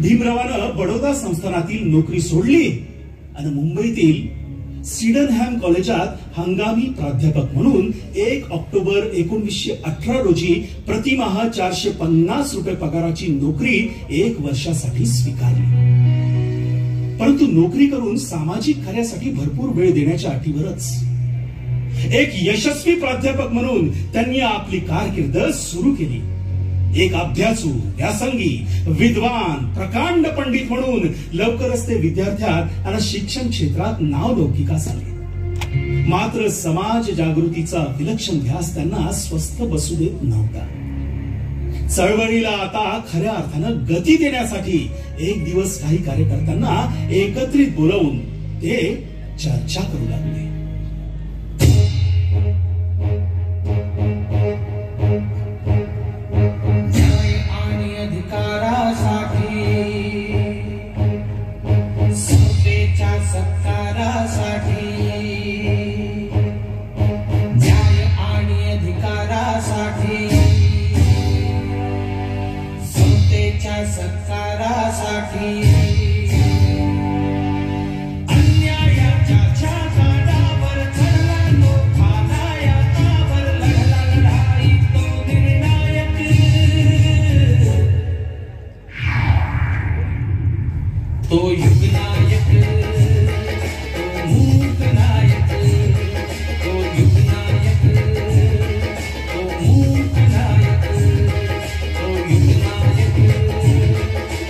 भीमरावानं बडोदा संस्थानातील नोकरी सोडली आणि मुंबईतील सिडनहॅम कॉलेजात हंगामी प्राध्यापक म्हणून 1 ऑक्टोबर 1918 रोजी प्रतिमाह 450 रुपये पगाराची नोकरी 1 वर्षासाठी स्वीकारली. परंतु नोकरी करून सामाजिक कार्यासाठी भरपूर वेळ देण्याच्या अटीवरच एक यशस्वी प्राध्यापक म्हणून त्यांनी आपली कारकीर्द सुरू केली. एक अभ्यासू, व्यासंगी, विद्वान, प्रकांड पंडित म्हणून लवकरच ते विद्यार्थ्यात आणि शिक्षण क्षेत्रात नावलौकिकास आले. मात्र समाज जागृतीचा विलक्षण ध्यास त्यांना स्वस्थ बसू देत नव्हता. चळवळीला आता खऱ्या अर्थानं गती देण्यासाठी एक दिवस काही कार्यकर्त्यांना एकत्रित बोलावून ते चर्चा करू लागले. न्याय आणि अधिकारासाठी, समतेच्या सत्कारासाठी, न्याय आणि अधिकारासाठी, समतेच्या सत्कारासाठी, अन्यायाच्या छाताडावर चढला तो खानायावर लढला लढाई तो निर्णायक. तो युगनायक, तो मूक नायक, तो युगनायक, तो मूक नायक, तो युगनायक,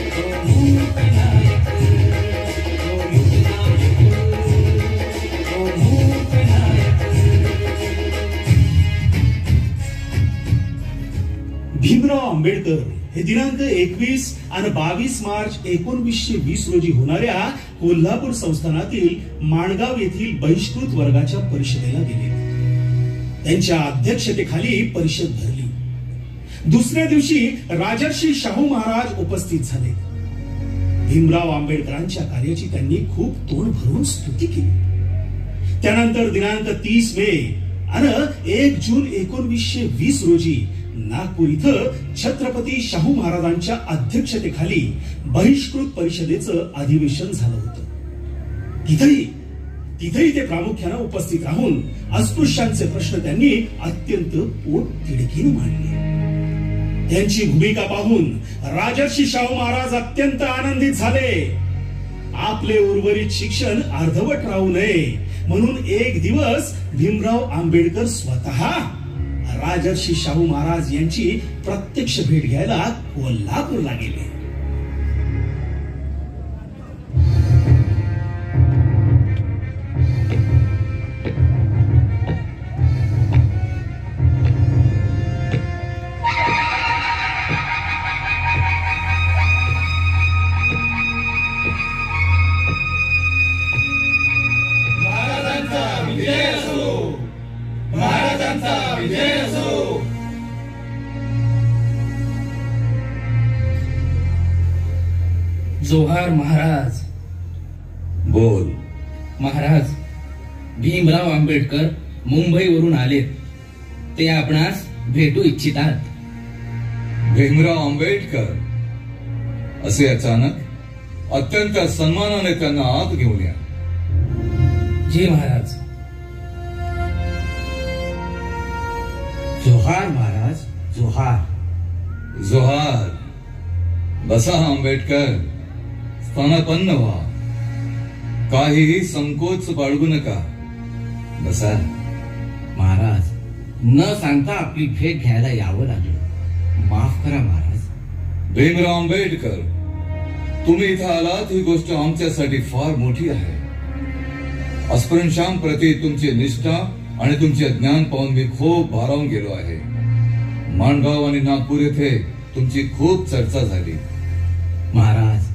तो मूक नायक, तो युगनायक, तो मूक नायक. भीमराव आंबेडकर हे दिनांक 21 आणि 22 मार्च 1920 रोजी होणाऱ्या कोल्हापूर संस्थानातील माणगाव येथील बहिष्कृत वर्गाच्या परिषदेला गेले. त्यांच्या अध्यक्षतेखाली परिषद भरली. दुसऱ्या दिवशी राजर्षी शाहू महाराज उपस्थित झाले. भीमराव आंबेडकरांच्या कार्याची त्यांनी खूप तोंड भरून स्तुती केली. त्यानंतर दिनांक 30 मे आणि 1 जून 1920 रोजी नागपूर इथं छत्रपती शाहू महाराजांच्या अध्यक्षतेखाली बहिष्कृत परिषदेचं अधिवेशन झालं होतं. तिथेही ते प्रामुख्यानं उपस्थित राहून अस्पृश्यांचे प्रश्न त्यांनी अत्यंत पोटतिडकीने मांडले. त्यांची भूमिका पाहून राजर्षी शाहू महाराज अत्यंत आनंदित झाले. आपले उर्वरित शिक्षण अर्धवट राहू नये म्हणून एक दिवस भीमराव आंबेडकर स्वतः राजर्षी शाहू महाराज यांची प्रत्यक्ष भेट घ्यायला कोल्हापूरला गेले. महाराजांचा विजय असो, महाराजांचा विजय असो. जोहार महाराज. बोल. महाराज, भीमराव आंबेडकर मुंबईवरून आलेत. ते आपणास भेटू इच्छितात. भीमराव आंबेडकर असे अचानक? अत्यंत सन्मानाने त्यांना आत घेऊन या. जी महाराज. जोहार महाराज, जोहार. जोहार. बसा आंबेडकर, स्थानापन्न व्हा. काहीही संकोच बाळगू नका. बसा. महाराज, न सांगता आपली भेट घ्यायला यावं लागलं. माफ करा महाराज. भीमराव आंबेडकर, तुम्ही इथं आलात ही गोष्ट आमच्यासाठी फार मोठी आहे. अस्पृश्यांप्रती तुमची निष्ठा आणि तुमचे ज्ञान पाहून मी खूप भारावून गेलो आहे. माणगाव आणि नागपूर येथे तुमची खूप चर्चा झाली. महाराज,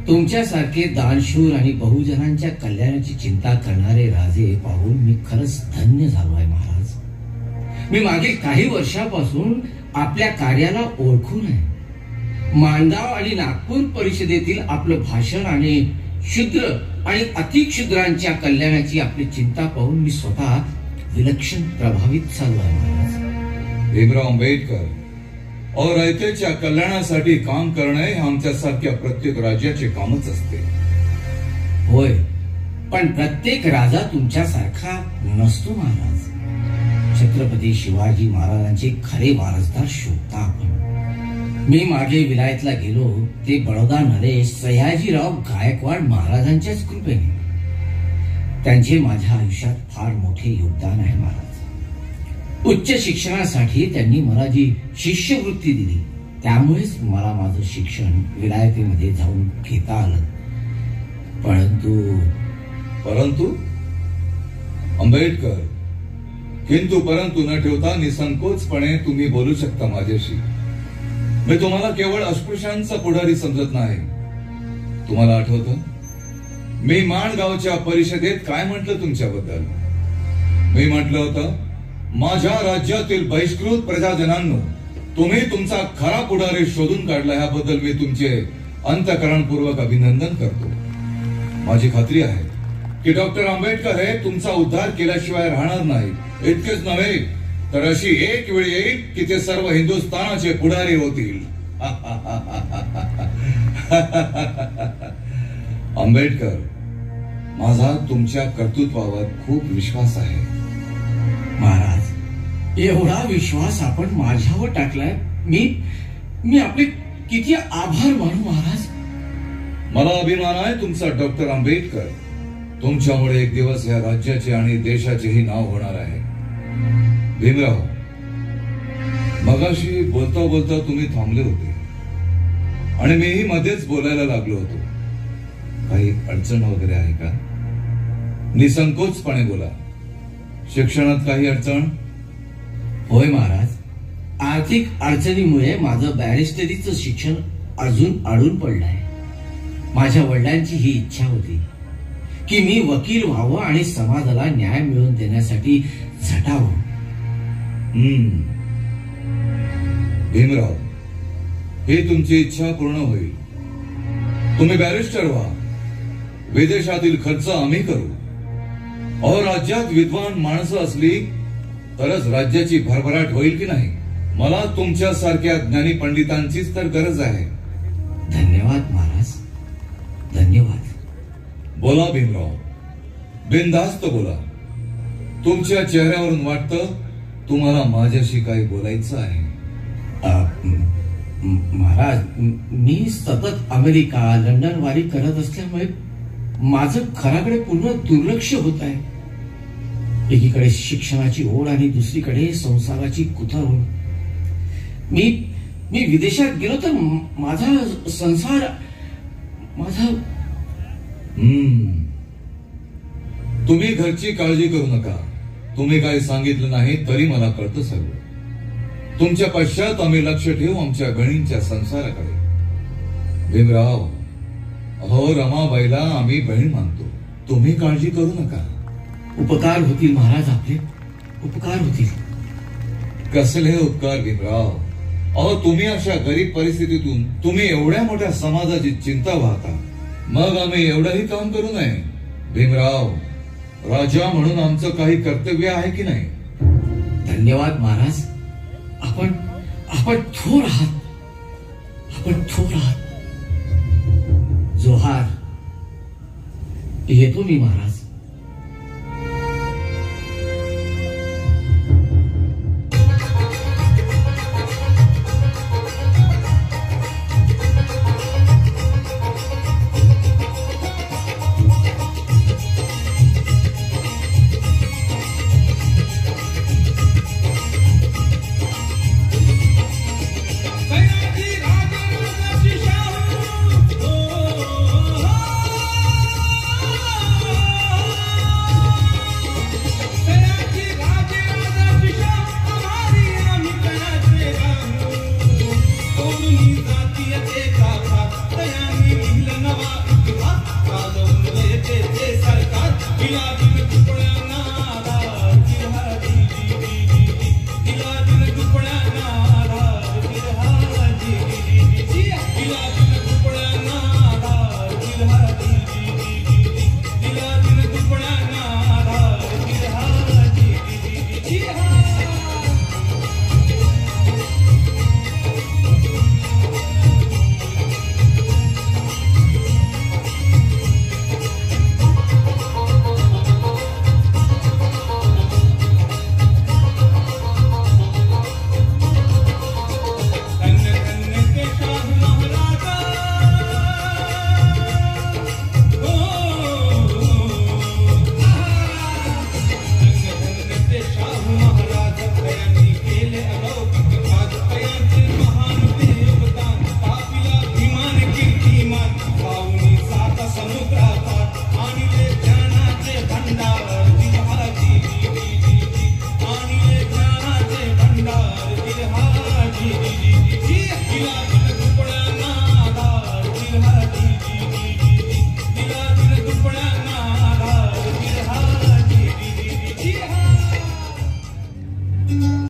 तुमच्यासारखे दानशूर आणि बहुजनांच्या कल्याणाची चिंता करणारे राजे पाहून मी खरंच धन्य झालो आहे महाराज. मी मागील काही वर्षापासून आपल्या कार्याला ओळखून आहे. माणगाव आणि नागपूर परिषदेतील आपलं भाषण आणि शूद्र आणि अतिक्षुद्रांच्या कल्याणाची आपली चिंता पाहून मी स्वतः विलक्षण प्रभावित झालो आहे महाराज. भीमराव आंबेडकर, और रयतेच्या कल्याणासाठी काम करणे हे आमच्यासारख्या प्रत्येक राज्याचे कामच असते. होय, पण प्रत्येक राजा तुमच्यासारखा नसतो महाराज. छत्रपती शिवाजी महाराजांचे खरे वारसदार शोधता आपण. मी मागे विलायतला गेलो ते बडोदा नरेश सयाजीराव गायकवाड महाराजांच्याच कृपेने. त्यांचे माझ्या आयुष्यात फार मोठे योगदान आहे महाराज. उच्च शिक्षणासाठी त्यांनी मला जी शिष्यवृत्ती दिली त्यामुळेच मला माझं शिक्षण विलायतेमध्ये जाऊन घेता आलं. परंतु आंबेडकर, किंतु परंतु न ठेवता निसंकोचपणे तुम्ही बोलू शकता माझ्याशी. मी तुम्हाला केवळ अस्पृश्यांचा पुढारी समजत नाही. तुम्हाला आठवतं मी माणगावच्या परिषदेत काय म्हटलं तुमच्याबद्दल? मी म्हटलं होतं, माझ्या राज्यातील बहिष्कृत प्रजाजनांनो, तुम्ही तुमचा खरा पुढारी शोधून काढला याबद्दल मी तुमचे अंतःकरणपूर्वक अभिनंदन करतो. माझी खात्री आहे की डॉक्टर आंबेडकर हे तुमचा उद्धार केल्याशिवाय राहणार नाही. इतकेच नव्हे तर अशी एक वेळ येईल की ते सर्व हिंदुस्थानाचे पुढारी होतील. आंबेडकर, माझा तुमच्या कर्तृत्वावर खूप विश्वास आहे. महाराज, एवढा विश्वास आपण माझ्यावर टाकलाय. मी आपले किती आभार मानू महाराज. मला अभिमान आहे तुमचा डॉक्टर आंबेडकर. तुमच्यामुळे एक दिवस या राज्याचे आणि देशाचेही नाव होणार आहे. भीमराव, मगाशी बोलता बोलता तुम्ही थांबले होते आणि मीही मध्येच बोलायला लागलो होतो. काही अडचण वगैरे आहे का? निसंकोचपणे बोला. शिक्षणात काही अडचण? होय महाराज, आर्थिक अडचणीमुळे माझं बॅरिस्टरीचं शिक्षण अजून अडून पडलंय. माझ्या वडिलांची ही इच्छा होती की मी वकील व्हावं आणि समाजाला न्याय मिळवून देण्यासाठी झटावं. भीमराव, ही तुमची इच्छा पूर्ण होईल. तुम्ही बॅरिस्टर व्हा. विदेशातील खर्च आम्ही करू. और राज्यात विद्वान माणसं असली तरच राज्याची भरभराट होईल की नाही? मला तुमच्या सारख्या ज्ञानी पंडितांचीच तर गरज आहे. धन्यवाद महाराज, धन्यवाद. बोला भीमराव, बिनधास्त बोला. तुमच्या चेहऱ्यावरून वाटतं तुम्हाला माझ्याशी काही बोलायचं आहे. महाराज, मी सतत अमेरिका लंडन वारी करत असल्यामुळे माझं घराकडे पूर्ण दुर्लक्ष होत आहे. एकीकडे शिक्षणाची ओढ आणि दुसरीकडे संसाराची कुथार. मी विदेशात गेलो तर माझा संसार तुम्ही घरची काळजी करू नका. तुम्ही काही सांगितलं नाही तरी मला कळतं सर्व. तुमच्या पश्चात आम्ही लक्ष ठेवू आमच्या गणींच्या संसाराकडे. भीमराव, हो, रमाबाईला आम्ही बहीण मानतो. तुम्ही काळजी करू नका. उपकार होतील महाराज, आपले उपकार होतील. कसले उपकार भीमराव? अहो, तुम्ही अशा गरीब परिस्थितीतून तुम्ही एवढ्या मोठ्या समाजाची चिंता वाहता, मग आम्ही एवढंही काम करू नये? भीमराव, राजा म्हणून आमचं काही कर्तव्य आहे की नाही? धन्यवाद महाराज. आपण थोर आहात. आपण थोर आहात. जोहार. येतो मी महाराज. Oh जिंदाबाद